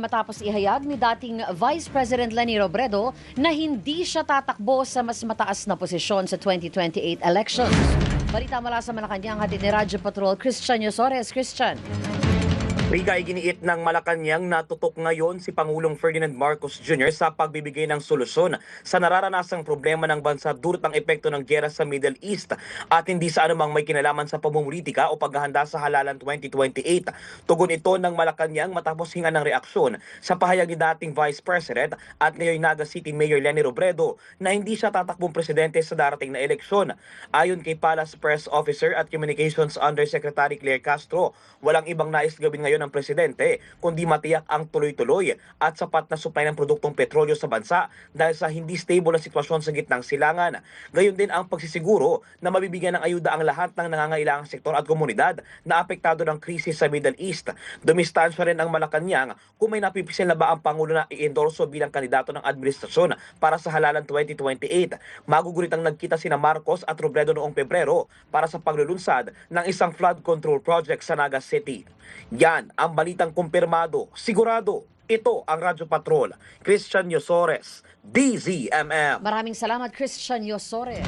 Matapos ihayag ni dating Vice President Leni Robredo na hindi siya tatakbo sa mas mataas na posisyon sa 2028 elections. Balita mula sa Malacanang, hatid ni Radyo Patrol Christian Yosores. Christian. Riga, iginiit ng Malacanang na tutok ngayon si Pangulong Ferdinand Marcos Jr. sa pagbibigay ng solusyon sa nararanasang problema ng bansa dulot ng epekto ng giyera sa Middle East at hindi sa anumang may kinalaman sa pamumulitika o paghahanda sa halalan 2028. Tugon ito ng Malacanang matapos hinga ng reaksyon sa pahayag ni dating Vice President at ngayon Naga City Mayor Leni Robredo na hindi siya tatakbong presidente sa darating na eleksyon. Ayon kay Palace Press Officer at Communications Undersecretary Claire Castro, walang ibang nais gawin ngayon ng presidente kundi matiyak ang tuloy-tuloy at sapat na supply ng produktong petrolyo sa bansa dahil sa hindi stable na sitwasyon sa gitnang silangan. Gayon din ang pagsisiguro na mabibigyan ng ayuda ang lahat ng nangangailangang sektor at komunidad na apektado ng krisis sa Middle East. Dumistansya rin ang Malacanang kung may napipisil na ba ang Pangulo na i-endorso bilang kandidato ng administrasyon para sa halalan 2028. Magugulit ang nagkita sina Marcos at Robredo noong Pebrero para sa paglulunsad ng isang flood control project sa Naga City. Yan ang balitang kumpirmado, sigurado. Ito ang Radyo Patrol, Christian Yosores, DZMM. Maraming salamat, Christian Yosores.